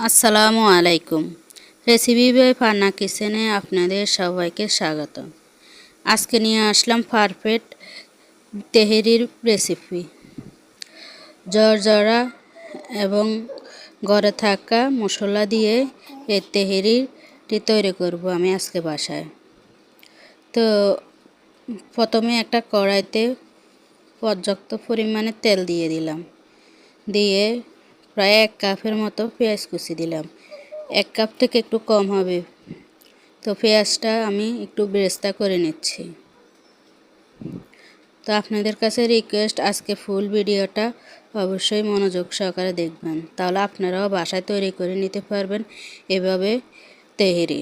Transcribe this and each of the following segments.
আসসালামু আলাইকুম। Recipe by ফান্না কিচেনে আপনাদের সবাইকে স্বাগত। আজকে নিয়ে আসলাম পারফেক্ট তেহেরির রেসিপি। জর্জরা এবং ঘরে থাকা মশলা দিয়ে এই তেহেরিটি তৈরি করব আমি আজকে বাসায়। তো প্রথমে একটা কড়াইতে পর্যাপ্ত পরিমাণে তেল দিয়ে দিলাম। দিয়ে প্রায় 1 কাপের মতো পেঁয়াজ কুচি দিলাম। 1 কাপ থেকে একটু কম হবে। তো পেঁয়াজটা আমি একটু বেরেস্তা করে নিচ্ছি। তো আপনাদের কাছে রিকোয়েস্ট, আজকে ফুল ভিডিওটা অবশ্যই মনোযোগ সহকারে দেখবেন, তাহলে আপনারাও বাসায় তৈরি করে নিতে পারবেন এভাবে তেহেরি।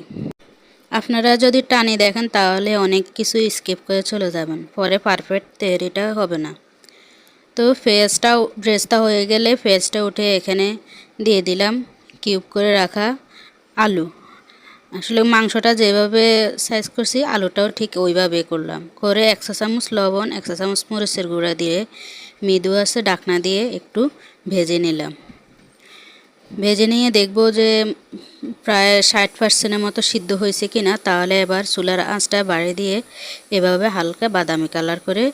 আপনারা যদি টানি দেখেন তাহলে অনেক কিছু স্কিপ করে চলে যাবেন, পরে পারফেক্ট তেহেরিটা হবে না। তো ব্রেস্তা হয়ে গেলে পেঁয়াজটা উঠে এখানে দিয়ে দিলাম কিউব করে রাখা আলু। আসলে মাংসটা যেভাবে সাইজ করছি আলুটাও ঠিক ওইভাবে করলাম। করে 1 চা চামচ লবণ, 1 চা চামচ মরিচের গুঁড়া দিয়ে মৃদু আঁচে ঢাকনা দিয়ে একটু ভেজে নিলাম। ভেজে নিয়ে দেখব যে প্রায় 60% মতো সিদ্ধ হয়েছে কিনা। তাহলে এবার চুলার আঁচটা বাড়িয়ে দিয়ে এভাবে হালকা বাদামি কালার করে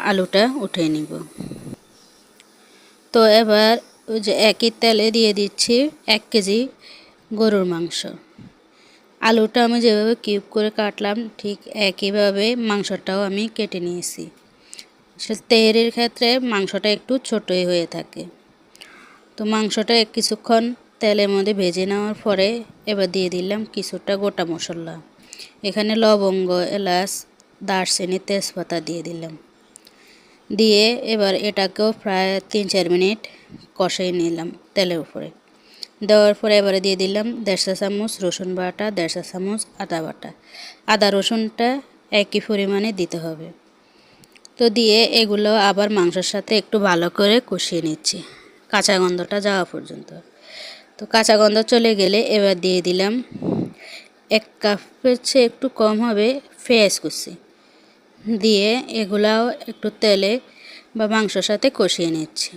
আলুটা উঠিয়ে নিব। তো এবার ওই যে একই তেলে দিয়ে দিচ্ছি 1 কেজি গরুর মাংস। আলুটা আমি যেভাবে কিউব করে কাটলাম ঠিক একইভাবে মাংসটাও আমি কেটে নিয়েছি। তেহেরির ক্ষেত্রে মাংসটা একটু ছোটই হয়ে থাকে। তো মাংসটা কিছুক্ষণ তেলের মধ্যে ভেজে নেওয়ার পরে এবার দিয়ে দিলাম কিছুটা গোটা মশলা। এখানে লবঙ্গ, এলাচ, দারচিনি, তেজপাতা দিয়ে দিলাম। দিয়ে এবার এটাকেও প্রায় 3-4 মিনিট কষিয়ে নিলাম তেলের উপরে। দেওয়ার পরে এবারে দিয়ে দিলাম 1.5 চা চামচ রসুন বাটা, 1.5 চা চামচ আদা বাটা। আদা রসুনটা একই পরিমাণে দিতে হবে। তো দিয়ে এগুলো আবার মাংসের সাথে একটু ভালো করে কষিয়ে নিচ্ছি কাঁচা গন্ধটা যাওয়া পর্যন্ত। তো কাঁচা গন্ধ চলে গেলে এবার দিয়ে দিলাম 1 কাপের চেয়ে একটু কম হবে পেঁয়াজ কুচি। দিয়ে এগুলাও একটু তেলে বা মাংসর সাথে কষিয়ে নিচ্ছি।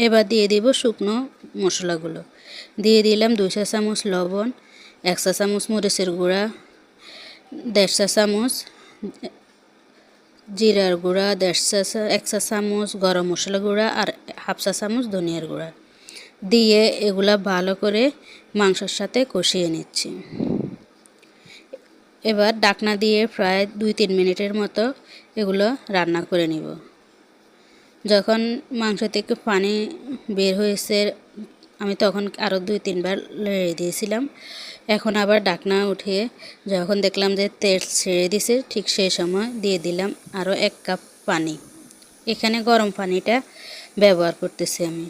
এবার দিয়ে দিব শুকনো মশলাগুলো। দিয়ে দিলাম 2 চা চামচ লবণ, 1 চা চামচ মরিচের গুঁড়া, 1.5 চা চামচ জিরার গুঁড়া, 1 চা চামচ গরম মশলা গুঁড়া আর 1/2 চা চামচ ধনিয়ার গুঁড়া দিয়ে এগুলা ভালো করে মাংসের সাথে কষিয়ে নিচ্ছি। এবার ঢাকনা দিয়ে প্রায় 2-3 মিনিটের মতো এগুলো রান্না করে নিব। যখন মাংস থেকে পানি বের হয়েছে আমি তখন আরও 2-3 বার নেড়ে দিয়েছিলাম। এখন আবার ঢাকনা উঠিয়ে যখন দেখলাম যে তেল ছেড়ে দিছে ঠিক সেই সময় দিয়ে দিলাম আরও 1 কাপ পানি। এখানে গরম পানিটা ব্যবহার করতেছি আমি।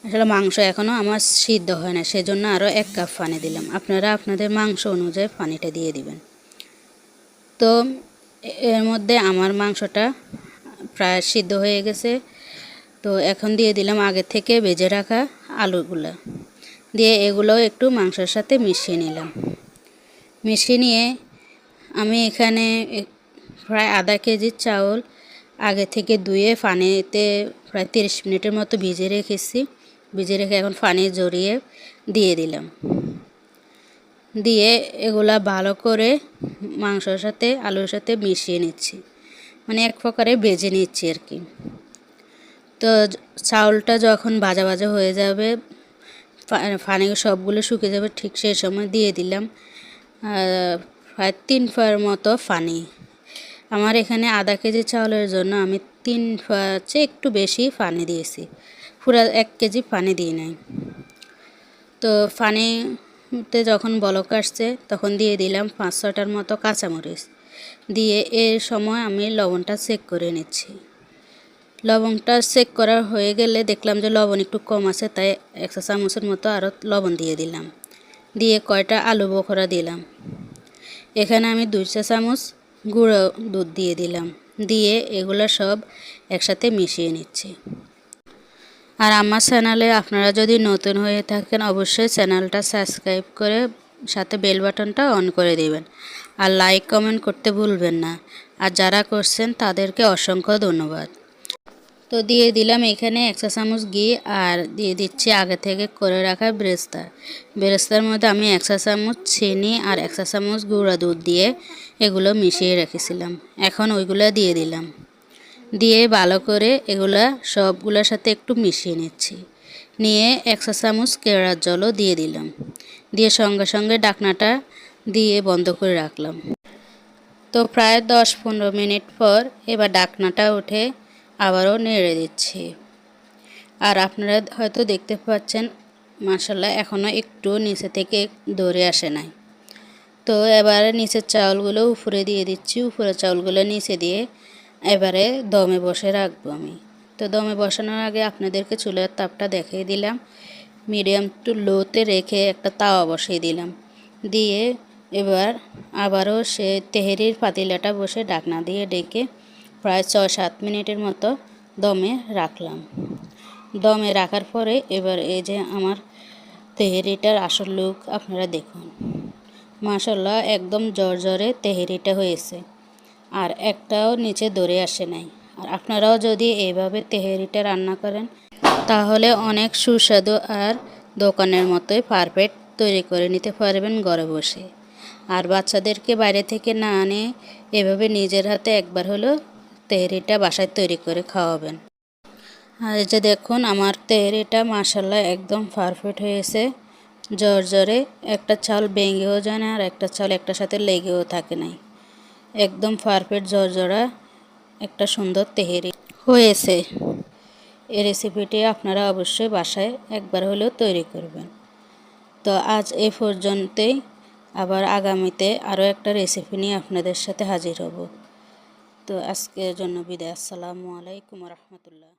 আসলে মাংস এখনও আমার সিদ্ধ হয় না, সেজন্য আরও 1 কাপ পানি দিলাম। আপনারা আপনাদের মাংস অনুযায়ী পানিটা দিয়ে দিবেন। তো এর মধ্যে আমার মাংসটা প্রায় সিদ্ধ হয়ে গেছে। তো এখন দিয়ে দিলাম আগে থেকে ভেজে রাখা আলুগুলো। দিয়ে এগুলোও একটু মাংসের সাথে মিশিয়ে নিলাম। মিশিয়ে নিয়ে আমি এখানে প্রায় আধা কেজি চাউল আগে থেকে ধুয়ে পানিতে প্রায় 30 মিনিটের মতো ভিজে রেখেছি। ভিজে রেখে এখন পানি ঝরিয়ে দিয়ে দিলাম। দিয়ে এগুলা ভালো করে মাংসের সাথে আলুর সাথে মিশিয়ে নিচ্ছি, মানে এক প্রকারে ভেজে নিচ্ছি আর কি। তো চাউলটা যখন ভাজা ভাজা হয়ে যাবে, পানি সবগুলো শুকিয়ে যাবে, ঠিক সেই সময় দিয়ে দিলাম প্রায় 3 পার মতো পানি। আমার এখানে আধা কেজি চাউলের জন্য আমি 3 পার চেয়ে একটু বেশি পানি দিয়েছি, পুরো 1 কেজি পানি দিই নাই। তো পানিতে যখন বলক আসছে তখন দিয়ে দিলাম 5-6টার মতো কাঁচামরিচ। দিয়ে এর সময় আমি লবণটা চেক করে নিচ্ছি। লবণটা চেক করা হয়ে গেলে দেখলাম যে লবণ একটু কম আছে, তাই 1 চা চামচের মতো আরও লবণ দিয়ে দিলাম। দিয়ে কয়টা আলু বোখরা দিলাম। এখানে আমি 2 চা চামচ গুঁড়ো দুধ দিয়ে দিলাম। দিয়ে এগুলো সব একসাথে মিশিয়ে নিচ্ছি। আর আমার চ্যানেলে আপনারা যদি নতুন হয়ে থাকেন অবশ্যই চ্যানেলটা সাবস্ক্রাইব করে সাথে বেল বাটনটা অন করে দেবেন। আর লাইক কমেন্ট করতে ভুলবেন না। আর যারা করছেন তাদেরকে অসংখ্য ধন্যবাদ। তো তো দিয়ে দিলাম এখানে 1 চা চামচ ঘি আর দিয়ে দিচ্ছি আগে থেকে করে রাখা বেরেস্তা। বেরেস্তার মধ্যে আমি 1 চা চামচ চিনি আর 1 চা চামচ গুঁড়া দুধ দিয়ে এগুলো মিশিয়ে রেখেছিলাম। এখন ওইগুলো দিয়ে দিলাম, দিয়ে ভালো করে এগুলা সবগুলোর সাথে একটু মিশিয়ে নিচ্ছি। নিয়ে 1 চা চামচ কেওড়ার জলও দিয়ে দিলাম, দিয়ে সঙ্গে সঙ্গে ঢাকনাটা দিয়ে বন্ধ করে রাখলাম। তো প্রায় 10-15 মিনিট পর এবার ঢাকনাটা উঠে আবারও নেড়ে দিচ্ছি। আর আপনারা হয়তো দেখতে পাচ্ছেন মাশাআল্লাহ এখনও একটু নিচে থেকে ধরে আসে নাই। তো এবারে নিচের চাউলগুলো উপরে দিয়ে দিচ্ছি, উপরের চাউলগুলো নিচে দিয়ে এবারে দমে বসে রাখবো আমি। তো দমে বসানোর আগে আপনাদেরকে চুলার তাপটা দেখিয়ে দিলাম। মিডিয়াম টু লোতে রেখে একটা তাওয়া বসিয়ে দিলাম, দিয়ে এবার আবারও সে তেহেরির পাতিলাটা বসে ঢাকনা দিয়ে ডেকে প্রায় 6-7 মিনিটের মতো দমে রাখলাম। দমে রাখার পরে এবার এই যে আমার তেহেরিটার আসল লুক আপনারা দেখুন। মাশাআল্লাহ একদম জর্জরে তেহেরিটা হয়েছে, আর একটাও নিচে ধরে আসে নাই। আর আপনারাও যদি এইভাবে তেহেরিটা রান্না করেন তাহলে অনেক সুস্বাদু আর দোকানের মতোই পারফেক্ট তৈরি করে নিতে পারবেন ঘরে বসে। আর বাচ্চাদেরকে বাইরে থেকে না আনে এভাবে নিজের হাতে একবার হলেও তেহেরিটা বাসায় তৈরি করে খাওয়াবেন। আর এই যে দেখুন আমার তেহেরিটা মাশাআল্লাহ একদম পারফেক্ট হয়েছে, জর্জরে, একটা চাল ভেঙেও যায় না আর একটা চাল একটার সাথে লেগেও থাকে নাই। একদম পারফেক্ট জর্জরা একটা সুন্দর তেহেরি হয়েছে। এই রেসিপিটি আপনারা অবশ্যই বাসায় একবার হলেও তৈরি করবেন। তো আজ এই পর্যন্তই, আবার আগামীতে আরও একটা রেসিপি নিয়ে আপনাদের সাথে হাজির হব। তো আজকের জন্য বিদায়। আসসালামু আলাইকুম ওয়া রাহমাতুল্লাহ।